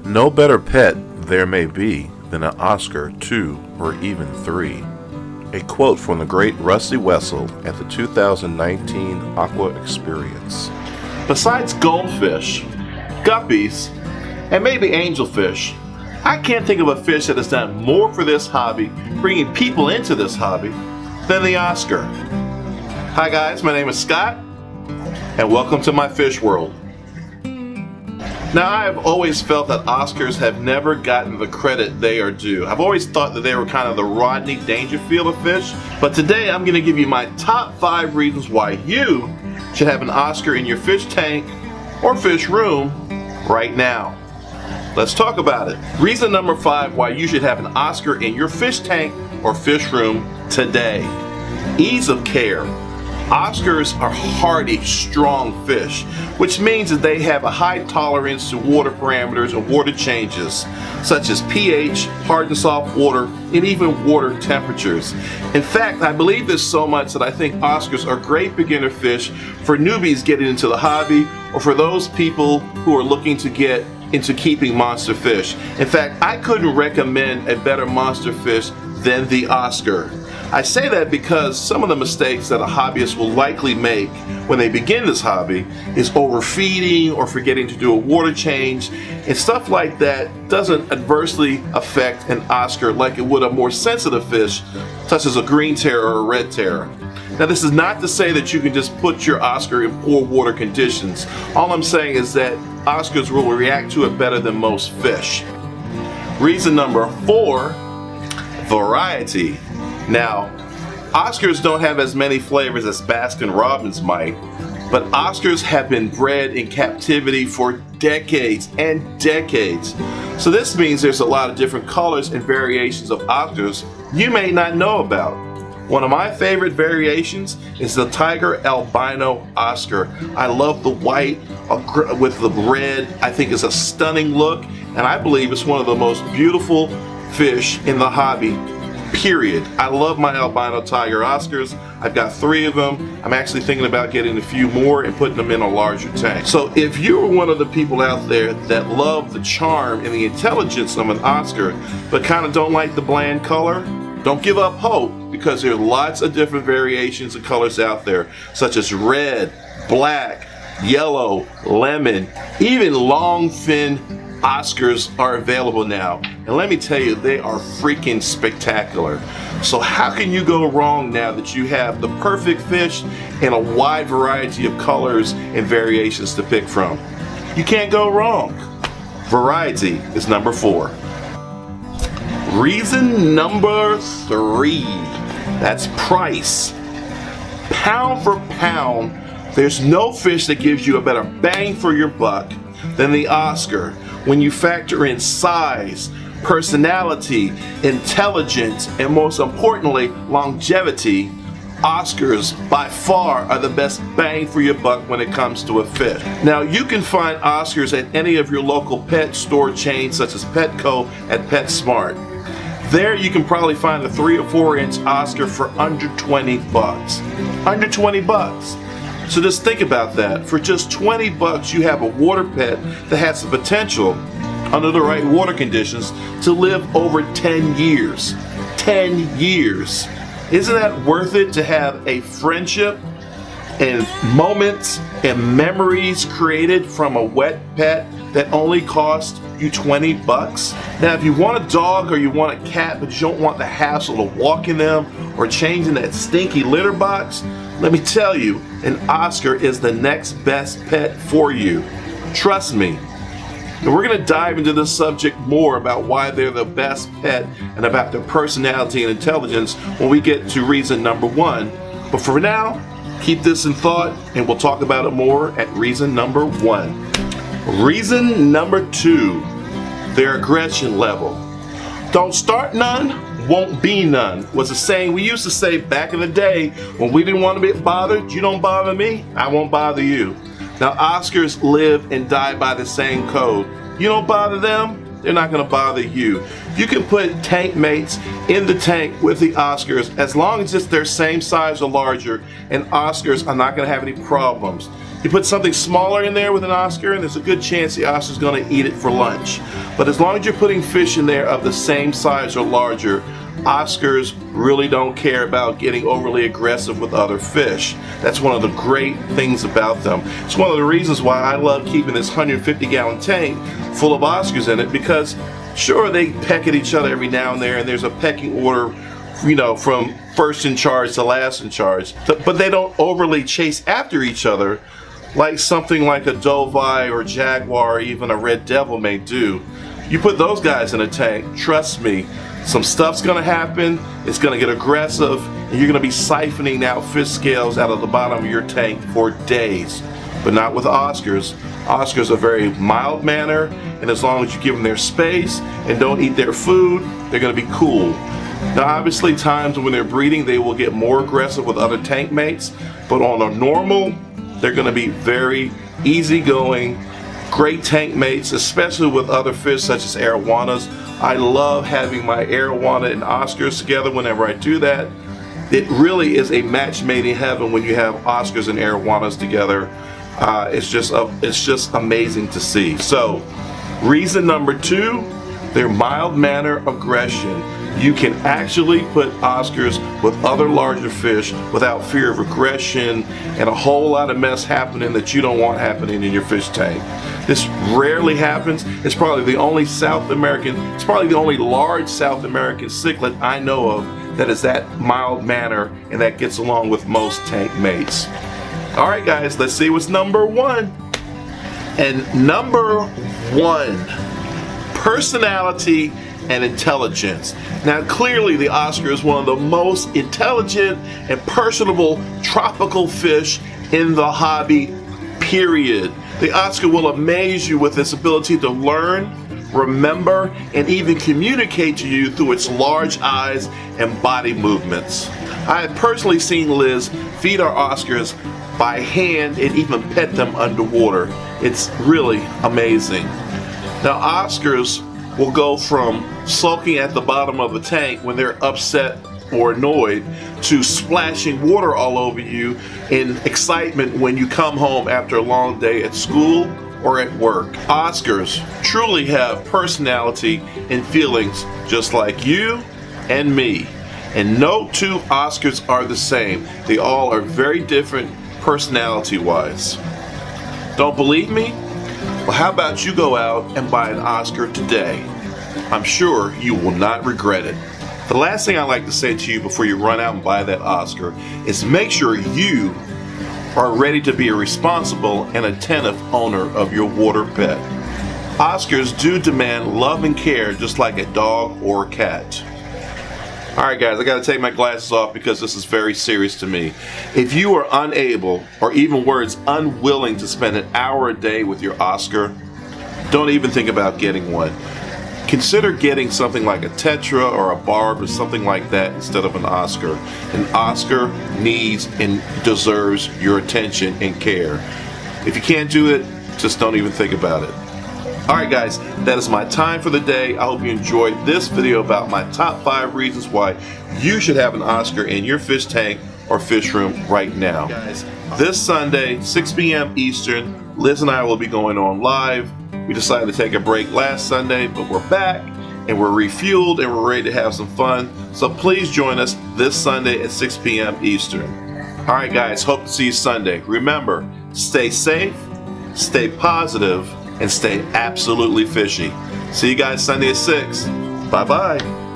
No better pet there may be than an Oscar 2 or even 3. A quote from the great Rusty Wessel at the 2019 Aqua Experience. Besides goldfish, guppies, and maybe angelfish, I can't think of a fish that has done more for this hobby, bringing people into this hobby, than the Oscar. Hi guys, my name is Scott, and welcome to my fish world. Now, I have always felt that Oscars have never gotten the credit they are due. I've always thought that they were kind of the Rodney Dangerfield of fish, but today I'm going to give you my top 5 reasons why you should have an Oscar in your fish tank or fish room right now. Let's talk about it. Reason number 5 why you should have an Oscar in your fish tank or fish room today. Ease of care. Oscars are hardy, strong fish, which means that they have a high tolerance to water parameters and water changes, such as pH, hard and soft water, and even water temperatures. In fact, I believe this so much that I think Oscars are great beginner fish for newbies getting into the hobby or for those people who are looking to get into keeping monster fish. In fact, I couldn't recommend a better monster fish than the Oscar. I say that because some of the mistakes that a hobbyist will likely make when they begin this hobby is overfeeding or forgetting to do a water change, and stuff like that doesn't adversely affect an Oscar like it would a more sensitive fish such as a green terror or a red terror. Now, this is not to say that you can just put your Oscar in poor water conditions. All I'm saying is that Oscars will react to it better than most fish. Reason number 4, variety. Now, Oscars don't have as many flavors as Baskin Robbins might, but Oscars have been bred in captivity for decades and decades. So this means there's a lot of different colors and variations of Oscars you may not know about. One of my favorite variations is the Tiger Albino Oscar. I love the white with the red. I think it's a stunning look, and I believe it's one of the most beautiful fish in the hobby. Period. I love my albino tiger Oscars. I've got 3 of them. I'm actually thinking about getting a few more and putting them in a larger tank. So if you're one of the people out there that love the charm and the intelligence of an Oscar, but kind of don't like the bland color, don't give up hope, because there are lots of different variations of colors out there, such as red, black, yellow, lemon, even long fin Oscars are available now, and let me tell you, they are freaking spectacular. So how can you go wrong now that you have the perfect fish and a wide variety of colors and variations to pick from? You can't go wrong. Variety is number 4. Reason number 3, that's price. Pound for pound, there's no fish that gives you a better bang for your buck than the Oscar. When you factor in size, personality, intelligence, and most importantly, longevity, Oscars by far are the best bang for your buck when it comes to a fish. Now, you can find Oscars at any of your local pet store chains such as Petco and PetSmart. There you can probably find a 3 or 4 inch Oscar for under 20 bucks. Under 20 bucks. So just think about that. For just 20 bucks, you have a water pet that has the potential, under the right water conditions, to live over 10 years. 10 years. Isn't that worth it, to have a friendship and moments and memories created from a wet pet that only cost you 20 bucks? Now, if you want a dog or you want a cat, but you don't want the hassle of walking them or changing that stinky litter box, let me tell you, an Oscar is the next best pet for you. Trust me. And we're going to dive into this subject more about why they're the best pet and about their personality and intelligence when we get to reason number 1. But for now, keep this in thought, and we'll talk about it more at reason number 1. Reason number 2, their aggression level. Don't start none, won't be none, was a saying we used to say back in the day when we didn't want to be bothered. You don't bother me, I won't bother you. Now, Oscars live and die by the same code. You don't bother them, they're not going to bother you. You can put tank mates in the tank with the Oscars as long as it's their same size or larger, and Oscars are not going to have any problems. You put something smaller in there with an Oscar, and there's a good chance the Oscar's going to eat it for lunch. But as long as you're putting fish in there of the same size or larger, Oscars really don't care about getting overly aggressive with other fish. That's one of the great things about them. It's one of the reasons why I love keeping this 150-gallon tank full of Oscars in it, because sure, they peck at each other every now and there, and there's a pecking order, you know, from first in charge to last in charge, but they don't overly chase after each other like something like a doveye or jaguar or even a red devil may do. You put those guys in a tank, trust me, some stuff's gonna happen, it's gonna get aggressive, and you're gonna be siphoning out fish scales out of the bottom of your tank for days. But not with Oscars. Oscars are very mild mannered, and as long as you give them their space and don't eat their food, they're gonna be cool. Now obviously times when they're breeding they will get more aggressive with other tank mates, but on a normal, they're gonna be very easygoing, great tank mates, especially with other fish such as arowanas. I love having my arowana and Oscars together whenever I do that. It really is a match made in heaven when you have Oscars and arowanas together. It's just amazing to see. So, reason number 2, their mild manner aggression. You can actually put Oscars with other larger fish without fear of aggression and a whole lot of mess happening that you don't want happening in your fish tank. This rarely happens. It's probably the only large South American cichlid I know of that is that mild manner and that gets along with most tank mates. All right, guys, let's see what's number 1. And number 1, personality and intelligence. Now clearly the Oscar is one of the most intelligent and personable tropical fish in the hobby, period. The Oscar will amaze you with its ability to learn, remember, and even communicate to you through its large eyes and body movements. I have personally seen Liz feed our Oscars by hand and even pet them underwater. It's really amazing. Now Oscars will go from sulking at the bottom of the tank when they're upset or annoyed to splashing water all over you in excitement when you come home after a long day at school or at work. Oscars truly have personality and feelings just like you and me. And no two Oscars are the same. They all are very different personality-wise. Don't believe me? Well, how about you go out and buy an Oscar today? I'm sure you will not regret it. The last thing I'd like to say to you before you run out and buy that Oscar is make sure you are ready to be a responsible and attentive owner of your water pet. Oscars do demand love and care just like a dog or a cat. Alright guys, I gotta take my glasses off because this is very serious to me. If you are unable, or even worse, unwilling to spend an hour a day with your Oscar, don't even think about getting one. Consider getting something like a Tetra or a Barb or something like that instead of an Oscar. An Oscar needs and deserves your attention and care. If you can't do it, just don't even think about it. Alright guys, that is my time for the day. I hope you enjoyed this video about my top 5 reasons why you should have an Oscar in your fish tank or fish room right now. Guys, this Sunday, 6 p.m. Eastern, Liz and I will be going on live. We decided to take a break last Sunday, but we're back and we're refueled and we're ready to have some fun. So please join us this Sunday at 6 p.m. Eastern. Alright guys, hope to see you Sunday. Remember, stay safe, stay positive, and stay absolutely fishy. See you guys Sunday at 6. Bye-bye.